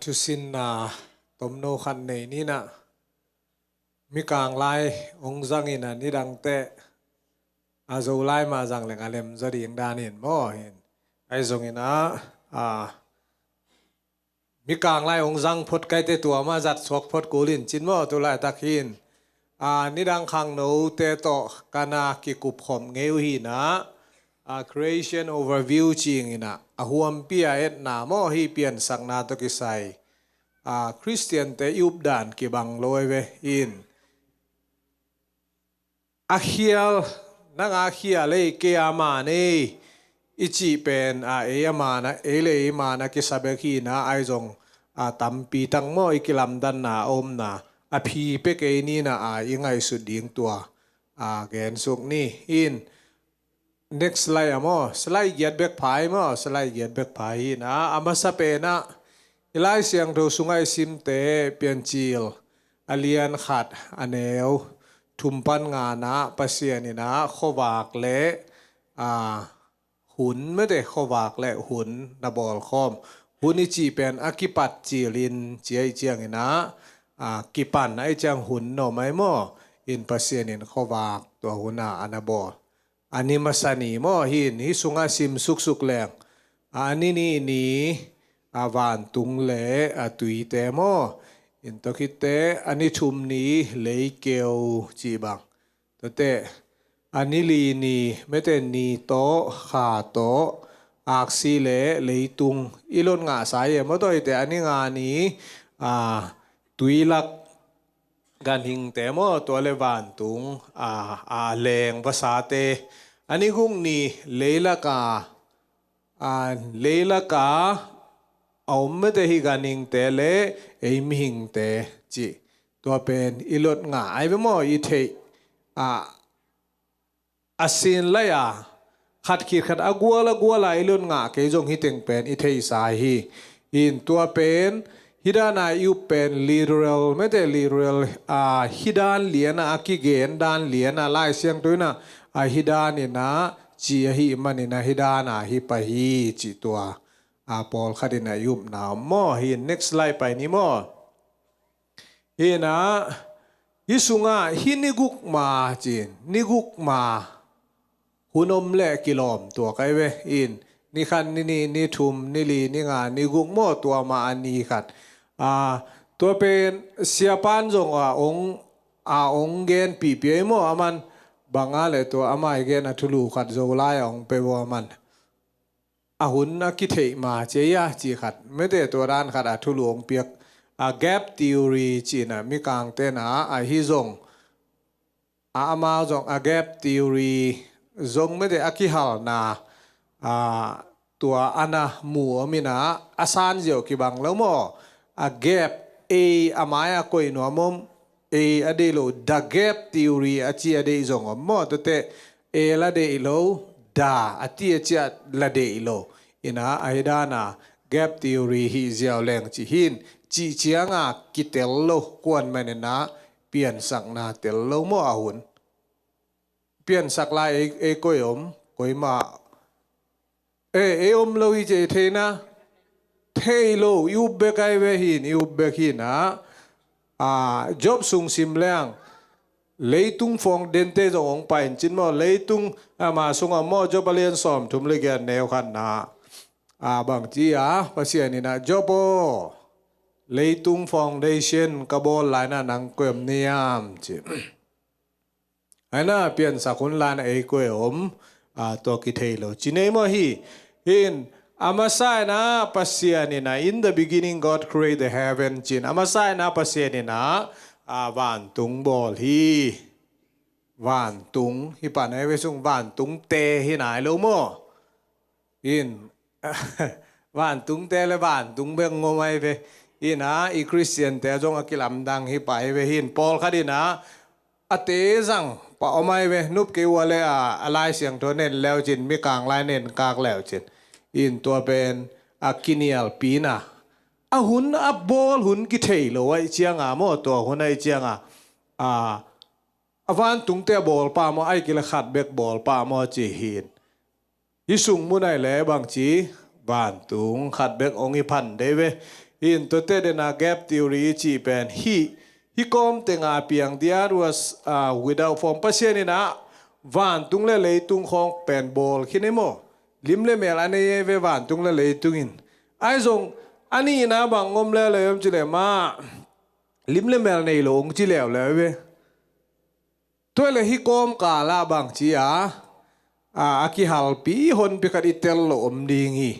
ทุสินตมโนขันในนี่นะมีกลางไล่องจังอินะนี่ดังเตะโจไล่มาจังแหลงอาเลมจะดียงดานเห็นบ่เห็นไอ้ทรงอินะมีกลางไล่องจังพดไกเตตัวมาจัดสวกพดกูลินจินบ่ตัวไล่ตะคินนี่ดังขังโนเตโตกานากิกุบขมเงวหีนะ creation overview จริงอินะหัวมเปียเอ็ดนาโมฮีเปลี่ยนสังนาตกิไซคริสเตียนเตยุบดานกิบังลอยเวอินอาเคียลนังอาเคียเลยเกียมานี่อิจิเป็นเอยมานะเลยมานะกิซาเบกีนะไอจงตัมปีตังโมอิกิลัมดันนาอมนะพีเปกเอนี่นะยังไงสุดดิ่งตัวแกนสุกนี่อิน next slide slide get back pai slide get back pai na amasa pe na ilai siang do sungai sim te pian chil alian khat aneu thumpan nga na pasian ni na khowak le hun me de khowak le hun na bol khom hun chi pen akipat chilin chiai chiang ina kipan ai chang hun no mai mo in pasian in khowak to huna anabol ani masani mo hin hi sunga sim suk suk leng ani ni avan tung le atui te mo in to kite ani thum ni lei keu chi bang to te ani li ni mete ni to kha to aksi le lei tung ilon nga sai mo to ite ani nga ni tui lak gan hing te mo to le van tung lengภาษาเตอันนี้กุ้งนี่เลละกาเอาไม่ได้ฮิกันหิงเตเลมิหิงเตจีตัวเป็นอิลดง่ายไปหมดอีเทสินเลยขัดขีดขัดกัวละอิลดง่ายเกยจงฮิตงเป็นอีเทสายฮีอินตัวเป็นฮิดานายูเป็น literal ไม่ได้ literal ฮิดานเหลียนกิเกนดานเหลียนไล่เสียงตัวน่ะฮิดานี่นะจีฮิมันนี่นะฮิดานะฮิปะฮีจีตัวปอลขัดินายุบนาโมฮิ next slide ไปนี่โมฮินะฮิสุงะฮินิกุกมาจีนนิกุกมาหุนมเละกิโลมตัวไกเวอินนี่ขันนี่ทุมนี่ลีนี่งานนี่กุกโมตัวมาอันนี้ขัดตัวเป็นเสียปานจงองเกนปีเปียโมอามันบางอะไรตัวอามาเกนทุลูขัดโจไลองเปวมันหุ่นกิเทมาเจียจีขัดไม่ได้ตัวด้านขัดทุลูองเปียกgap theory จีน่ะมีกลางเต้นฮิจงมาจงgap theory จงไม่ได้กิฮัลนาตัวอันน่ะมัวมีนะอาซานเจียวกิบังแล้วมั้งgapมายาคุยหนัวมุมอดีโล the gap theory จีอดีจงมั้งตัวเตละเดโลดาจีละเดโลอินะไอดานะ gap theory ฮิเจียวแรงจีหินจีเชียงกิเตลโลกวนมันนะเปลี่ยนสักนาเตลโลมั้งหุ่นเปลี่ยนสักลายกุยมาอมโลวิเจเทนะเทโลยูเบกไอเวหินยูเบกินะjob สุงซิมเลียงเลยตุงฟองเดนเตจงไปจินมอเลยตุงมาสุงมอ job เลียนสอมทุมเลยแกแนวขันนะบางทีภาษานี่นะ job เลยตุงฟองเดชันกบอลไลน์นังเกมเนียมจิไอ้น่ะเปลี่ยนสักคนไลน์เกมตัวกิเทโลจินเอมอฮีหินอามาไซนะปัสยานี่นะ in the beginning God created the heaven จินอามาไซนะปัสยานี่นะวันตุงบอลฮีวันตุงฮิปานไอเวซุงวันตุงเตฮิไหนรู้มั้งอินวันตุงเตและวันตุงเบงงงไอเวอินอีคริสเตียนแต่จงกิลำดังฮิปายเวหินปอลคดีนะเตจังปะอไม่เวนุบเกวเลยอะไรเสียงตัวเน้นแล้วจินมีกลางลายเน้นกลางแล้วจินอินตัวเป็นกินียลปีน่ะหุ่นบอลหุ่นกิเทยโลไอเจียงโมตัวหุ่นไอเจียงวันตุงเตะบอลป้าโมไอกิเลขัดเบกบอลป้าโมจีหินยิสุงมุนไอเล่บางจีวันตุงขัดเบกองอิพันเดเว in to te de na gap theory chi pen hi kom te nga piang dia was without form pasien ina van tung le tung khong pen bol khinemo lim le mel ane ve van tung le tung in ai zong ani na bang ngom le yom chi le ma lim le mel nei lo ong chi lew le ve toi le hi kom ka la bang chi aki hal pi hon pi khat itel lo om ding hi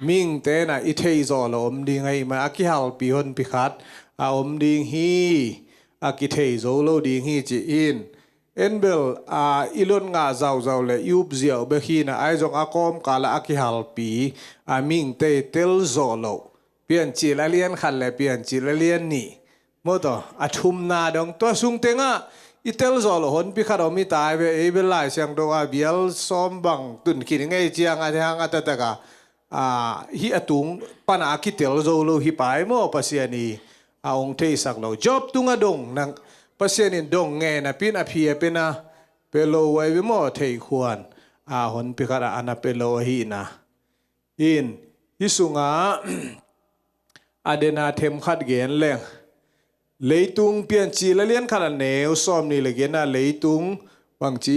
ming te na i thei zo lo om ding ai ma aki hal pi hon pi khat om ding hi aki thei zo lo ding hi chi in enbel ilon nga zau le yup ziaw be khi na ai jong akom kala aki hal pi ming te tel zo lo pian chi la lian khan le pian chi la lian ni moto athum na dong to sung tenga itel zo lo hon pi khat omi tai be e be lai siang do bial som bang tun kin ngai chiang a hang ata ta ka hi atung pana ki tel zo lo hi pai mo pasiani ong thei sak lo job tunga dong nang pasianin dong nge na pin a phia pena pelo wai be mo thei khuan hon pi khat ana pelo hi na in isunga adena them khat gen leng leitung pian chi la lian khala neu som ni le gena leitung bang chi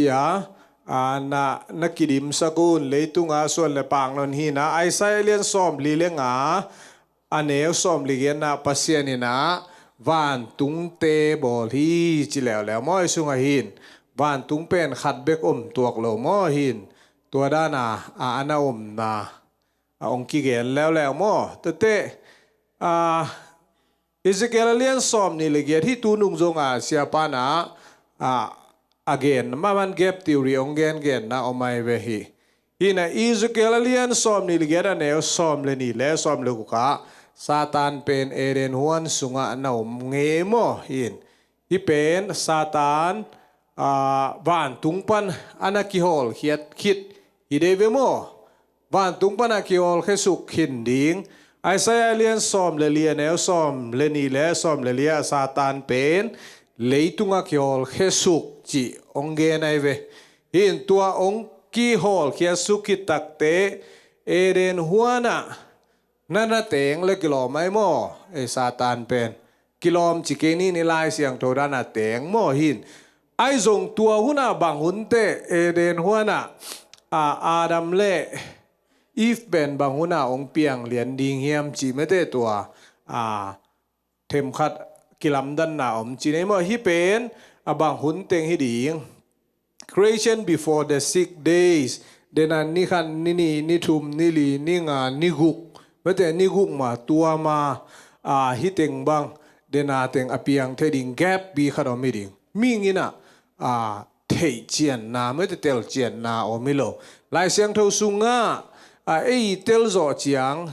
na kidim sakun leitung son le pang non hi na ai sai lian som li le nga aneu som li gena pasien ni na van tung te bol hi chi lew lew moi sunga hin van tung pen khat bek tuak lo mo hin tua da na ana na ong ki gen lew lew mo te Ezekiel lian som ni le get hi tu nung zonga siapa na again maman gap theory ongen gen na omai ve hi ina Ezekiel lian som ni le get na som le ni le som le ka satan pen eren huan sunga na nge mo hin hi pen satan van tungpan anaki hol khiat khit hi deve mo van tungpan anaki hol khesuk khin ding Isaiah lian som le lian el som le ni le som le lia satan pen leitunga kyol khesuk chi onge nai ve hin tua ong ki hol khia suki takte eren huana nana teng le kilo mai mo e satan pen kilom chikeni ni lai siang thodana teng mo hin ai zong tua huna bang hunte eren huana adam le if ben banguna ong piang lian ding hiam chi mete tua them khat kilam dan na om chi nei mo hi pen abang hun teng hi ding creation before the 6 days denan ni khan ni thum ni li ni nga ni guk mete ni guk ma tua ma hi teng bang dena teng apiang the ding gap bi khadom mi ding mingina thei chian na mete tel chian na omilo lai siang tho sunga tel zo chiang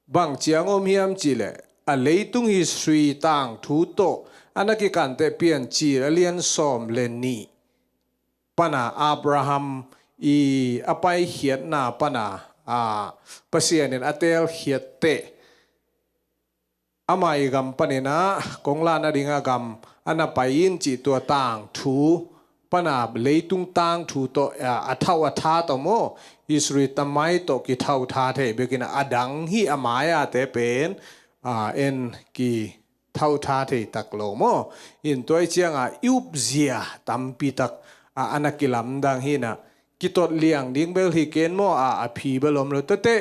bang chiang om hiam chile leitung history tang thu to anaki kan te pian chi alian som len ni pana Abraham apai hiat na pana pasianin atel hiat te amai gam panina kongla na ringa gam anapain chi to tang thu pana leitung tang thu to atha to mo Israel tamai to ki thau tha the begina adang hi amaya te pen en ki thau tha the tak lo mo in toy chianga yup zia tampi tak anakilam dang hi na kitot liang ding bel hi ken mo phi belom lo te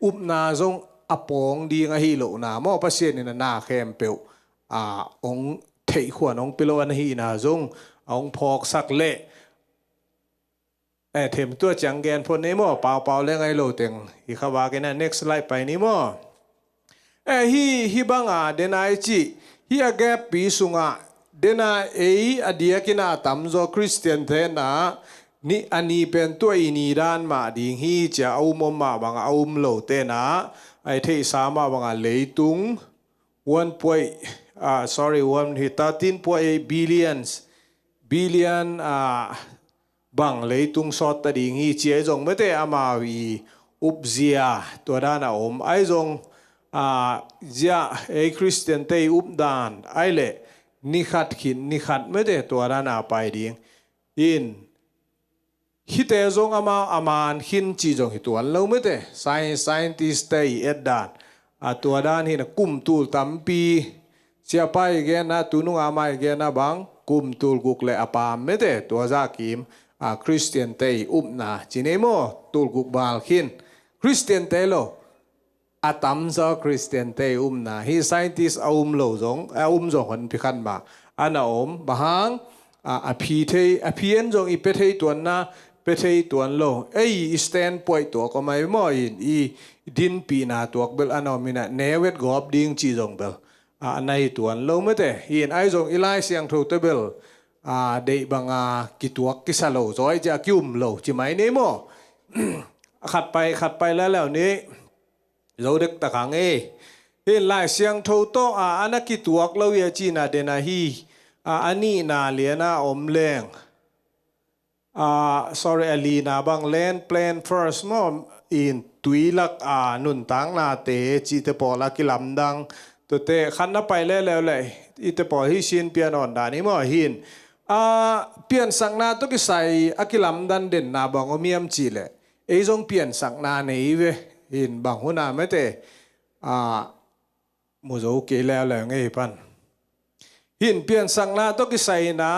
upna zong apong ding hi lo na mo pasien ni na khem pe ong thei khwan ong pelo an hi na zong ong phok sak le thêm tua chẳng gen phun ní mò bảo lên ngay lô tiền hi khá vá cái này next slide phải ní mò hi bang đến ai chi hi gap pi sunga đến ai adia kina tam zo Christian thế na ni ani pen tua ini dan ma ding hi cha mom ma bang lo te na ai thei sa ma bang leitung 13.8 billion bang leitung sot ta ding hi chia jong mete amawi upzia to dana ai jong zia Christian te updan ai le ni khat mete to dana pai ding in hi te jong aman hin chi jong hi tuan lo mete scientist te et dan ตัวด้านที่นะกุมตูลตัมปีเสียไปแกนะตุนุงอามาแกนะบังกุมตูลกุกเลอปามไม่ได้ตัวซากิมคริสเตียนเตยนะจีเนโมตูลกุกบาลคินคริสเตียนเตโลตัมซาคริสเตียนเตยนะฮีไซน์ติสโลจงจงคนพิคันมาอันบางพีเทพีเอ็นจงอีเปเทตัวน่ะเปเทตัวโลสแตนป่วยตัวก็ไม่มออีดินปีนาตัวเบลมินะเนเวตกอบดิ้งจีจงเบลในตัวโลไม่ได้ยินจงอีไลเสียงทูเตเบลเดบังกิตัวกิสโลจอยจะคิวมโลจิไหมเนโมขัดไปแล้วนี้เราเด็กตะขังเห็นไลเสียงทูโตอันนักกิตัวเราเยจีนาเดนาฮีอันนี้นาเลียนาแรงsorry อลีนาบางแลนแปลน first มออินตุยลักนุนตังนาเตจีเตปอลักกิลำดังตัวเตขันนับไปแล้วเลยอีเตปอฮิชินเปียนอ่อนดานี่มอหินเปลี่ยนสังนาตุกิใส่อักิลำดันเด่นนาบางอมียมจีเลยจงเปลี่ยนสังนาในเวหินบางหัวนาไม่เตมุโจเกแล้วไงปันหินเปลี่ยนสังนาตุกิใส่นา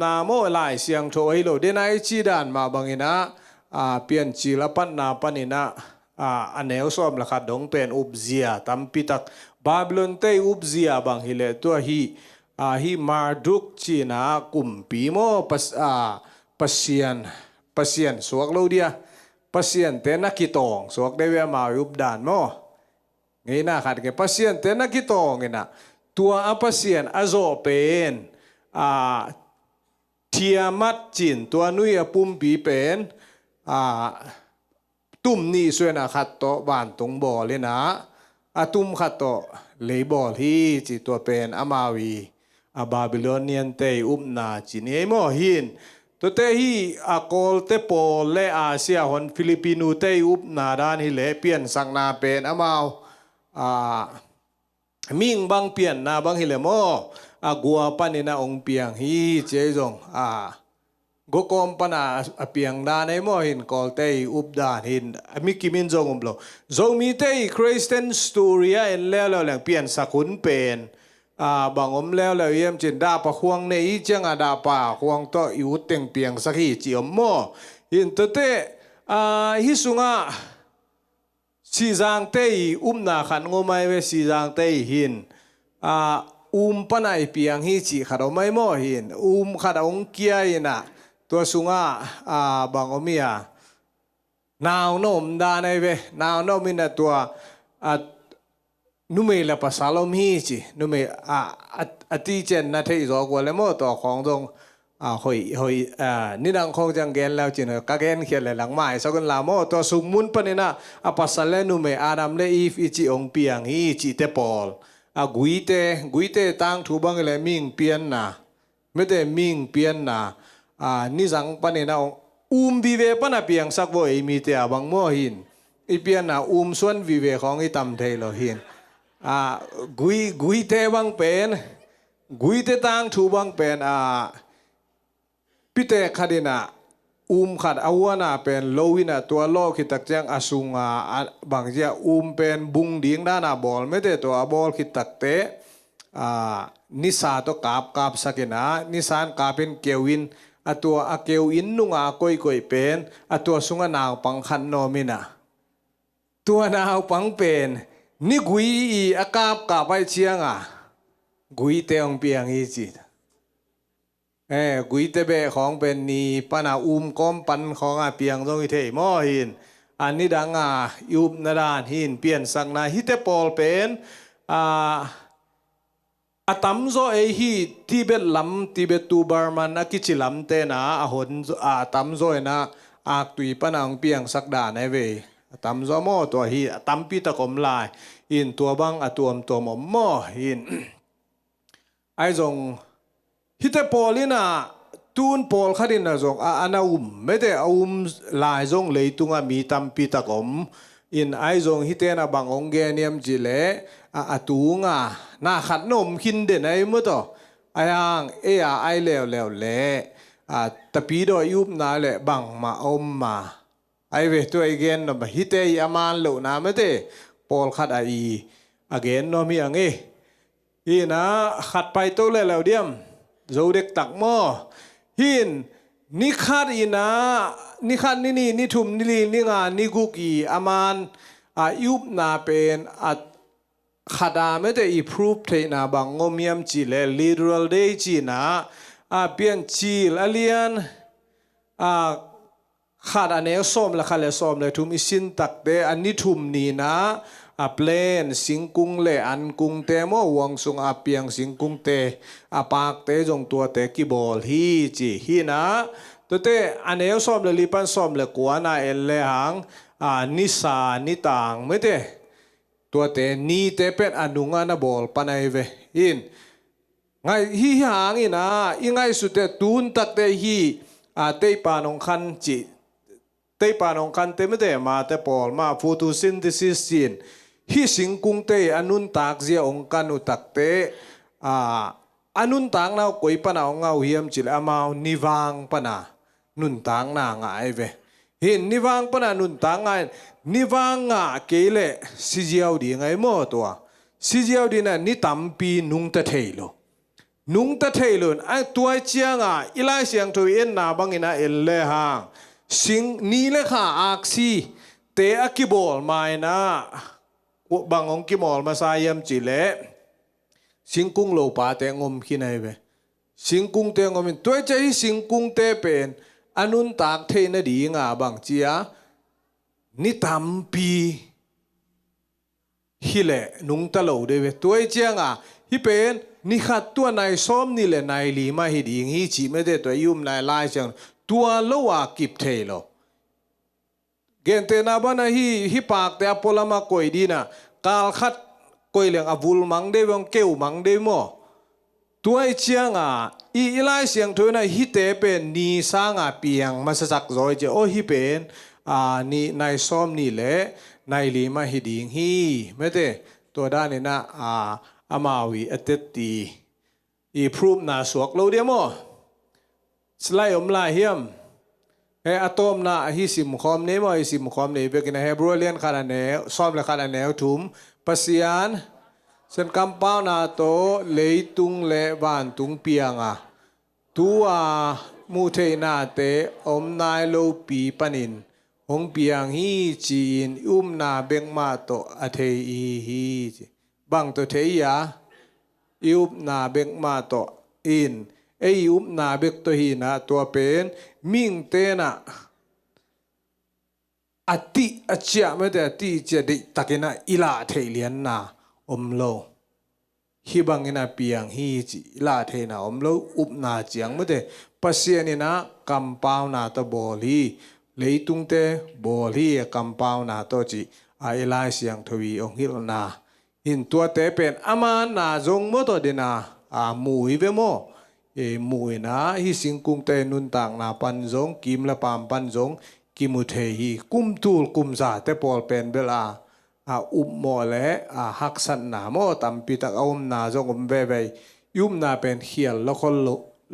นาโมลายเสียงโชยโลเดนายจีดานมาบางอินะเปลี่ยนจีละปันนาปันินะอันเนวสอมละขัดดงเป็นอุบเซียตัมปิตักบาบิลอนเตอุบเซียบางฮิเลตัวฮีมาดุกจีนากุมปีโมปัสเซียนสวกโลเดียปัสเซียนเตนักกิตองสวกได้เวมาอุบดานโมไงนะขัดเกปัสเซียนเตนักกิตองไงนะตัวปัสเซียนอโซเป็นเทียมัดจินตัวนุยปุ่มปีเป็นตุ่มนี่ส่วนขัดโตบานตรงบ่อเลยนะตุ่มขัดโตเลยบ่อที่จิตัวเป็นมาวีบาบิโลเนียนเตอุมนาจินเอโมหินตัวเตฮีกอลเตโปเลอาเซียฮอนฟิลิปปินูเตอุมนาดานฮิเลเปียนสังนาเป็นมาวมิงบางเปียนนาบางฮิเลโมกัวปันนินะองเปียงฮีเจจงกกอมปนาเปียงดานไอโมหินกอลเตอุบดานหินมิกิมินจงบโลจงมีเตคริสเตียนสตอรี่เอ็นแล้วแหล่งเปลี่ยนสักุนเป็นบางแล้วเยี่ยมจินดาปะควงในอีจังดาปะควงโตอยู่เต็งเปียงสักฮีจิอมโมหินตัวเตฮิสุงะสีจางเตนาขันงอไม่เวสีจางเตหินปนัยเปียงฮีจีขัดเอาไม่โมหินขัดองเกียนะตัวสุงบางอมีนาวโนมดานเวนาวโนมินะตัวนุเมลปัสสาวะฮีจีนุเมติเจนนะเทอิโซกัวเลโมตัวของตรงหอยนี่ดังคงจังเกนแล้วจีนก็เกนเขียนเลยหลังไม้สักคนลาโมตัวสุมุนปนินะปัสสาวะนุเมอาดัมเลอีฟอิจิองเปียงฮีจีเตปอลกุยเตตั้งทูบังเลยมิงเปียนนะไม่ได้มิงเปียนนะนี่สังปนินะวิเวปนะเปียงสักว่ามีเตะบังโมหินอีเปียนนะส่วนวิเวของอีตำเทโลหินกุยเตบังเป็นกุยเตตั้งทูบังเป็นพิเตคดินะขัดอาวนาเป็นโลวินะตัวโลคิตักแจงอสุงบางเจ้าเป็นบุงดิ้งด้านบอลไม่ได้ตัวบอลคิตักเตนิสาตัวกาบสักนะนิสานกาเป็นเกวินตัวเกวินนุงกอยเป็นตัวสุงนาวปังขันโนมินะตัวนาวปังเป็นนี่กุยกาบไปเชียงกุยเตองเปียงอีจิตกุยเตเบของเป็นนีปนาก้อมปันของเปียงตรงอิเทมอหินอันนี้ดังยุบนาดานหินเปลี่ยนสังนาฮิเตปอลเป็นตัมโซฮีทิเบตลัมทิเบตูบาร์มันกิจิลัมเตนะหนตัมโซนะตุยปนังเปียงสักดานเวตัมโซโมตัวฮีตัมปีตะกมลายหินตัวบังตัวมมอหินไอจงฮิตเตปอลินะตูนปอลขัดินนะจงอันไม่ได้ลายจงเลยตุงมีตัมปีตะกมอินไอจงฮิตเตนะบางองเกเนียมจิเลตุงน่าขัดนมคินเด่นไอมื่อต่อไอยังไอแล้วเละตะปีดอยุบนาเละบังมามาไอเวตัวไอเกนนะฮิตเตยามันโลนะไม่ได้ ปอลขัดไอagain โนมีอังเอฮีนะขัดไปโตเลยแล้วเดียมโจเด็กตักหม้อหินนี่ขัดอีนะนี่ขัดนี่ทุ่มนี่ลีนี่งานนี่กุกอีอามันยุบนาเป็นขัดไม่ได้ improve เทนะบางงมยมจีเล literal day จีนะเปลี่ยนจีลเลียนขัดอันนี้ส้มละขัดเลยส้มเลยทุ่มอิสินตักเดอันนี้ทุ่มนี่นะเพลนสิงกุงเลอันกุงเตมอวังสุงเปียงสิงกุงเตปากเตจงตัวเตกิบอลฮีจีฮีนะตัวเตอันนี้ส้มเลยลิปันส้มเลยกัวนาเอลเลหังนิสานิต่างไม่เตตัวเตนี่เตเป็นอนุงานาบอลปนัยเวหินไงฮีหางอีนะอีไงสุดเตตูนตักเตฮีเตปานองคันจีเตปานองคันเตไม่เตมาเตปอลมาโฟโตซินเทซิสจีนฮีสิงกุงเตอนุนตากเจียองคันุตักเตอนุนตางนากุยปนาองเงาเฮียมจิลอามาวนิวังปนานุนตางนางไอเวหินนิวังปนานุนตางไงนิวังเกเลสิเจียวดีไงโมตัวสิเจียวดีน่ะนิตัมปีนุงตะเทโลนุงตะเทโลไอตัวเจียงอีไลเสียงตัวเอ็นนาบังอินาเอลเลหางสิงนี่เลขาอักซีเตอกิบอลมานะบางองกิบอลมาสายมจิเลสิงกุงโลปาเตงอมขี้ไหนเวสิงกุงเตงอมตัวใจสิงกุงเตเป็นอนุนตากเทนดีงาบางเจียนิตัมปีฮิเลนุงตะโลเดเวตัวเจียงฮิเป็นนิขัดตัวนายซ้อมนี่แหละนายลีมาฮิดีงี้จีไม่ได้ตัวยุ่มนายลายจังตัวโลวากิบเทโลเกณฑ์เตนาบ้านฮิปากแต่อพอลมาโกยดีนะกาลขัดโกยเลี้ยงอวุลมังเดวงเกวมังเดโมตัวเจียงอีไลเสียงถอยนะฮิเตเป็นนีสางเปียงมาสักจอยเจโอฮิเป็นนี่นายซ้อมนี่แหละนายลีมาฮิดีฮีไม่เตตัวด้านนี้นะอามาวีอเตตีอีพรูฟนาสวกโลเดียโมสไลอมลาเฮียมเฮอะตอมนาฮิสิมคอมเนมฮิสิมคอมเนเบกินเฮบรูเลียนคาราเนลซ้อมเลยคาราเนลทุมปัสยานเส้นคำเป้านาโตเลยตุงเลวานตุงเปียงตัวมูเทนาเตอมนายโลปีปนินหงเปียงฮีจีนนาเบงมาโตอเทอีฮีบังโตเทียนาเบงมาโตอินนาเบกตัวฮีนะตัวเป็นมิงเตนะอติอเจียไม่ได้อติเจดิตักินะอิลาเทเลียนนะอมโลฮิบังอินะเปียงฮีจิอิลาเทนะอมโลอุบนาเจียงไม่ได้ปัสเซียนี่นะกัมปาวนาตบอลีเลยตุงเตบอลีกัมปาวนาโตจิอิลาเสียงทวีองฮิลนาหินตัวเตเป็นอามานาจงโมโตเดนามูฮิเวโมมวยนะฮิสิงกุงเตนุนต่างนาปันจงกิมละปามปันจงกิมุเทฮีกุมตูลกุมซาเตปอลเป็นเบลาอุบโมเลฮักสันนาโมตัมปิตักอมนาจงอมเบเบยุมนาเป็นเขียลแล้วคน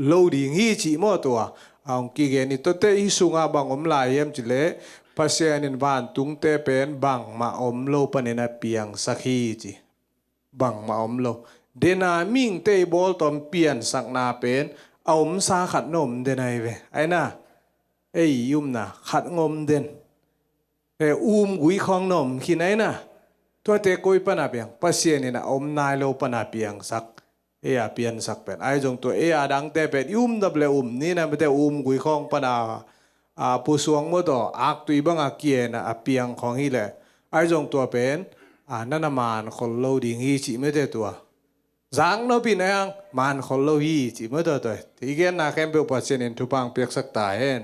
โลดิงฮีจิโมตัวองกิเกนิตเตฮิสุงาบังอมลายเยมจิเลปัสเซนินวานตุงเตเป็นบังมาอมโลปนินาเปียงสักฮีจิบังมาอมโลเดนามิงเตบอลตอมเปลี่ยนสักนาเป็นเอามซาขัดนมเดนไอเวไอน่ะยุมนะขัดงมเดนกุยของนมขี้ไหนน่ะตัวเตกุยปนาเปียงปัสเซียนี่นะอมนายโลปนาเปียงสักเปลี่ยนสักเป็นไอจงตัวดังเตเป็นดับเลนี่นะไม่แต่กุยของปนาผู้สวงมดอักตุยบังเกียนะเปียงของฮีแหละไอจงตัวเป็นนั่นน่ะมันคนโลดิงฮีจิไม่ได้ตัวZang no pinang man kholo hi chi mo to to ti gen na kem pe pa chen in tu pang pek sak ta hen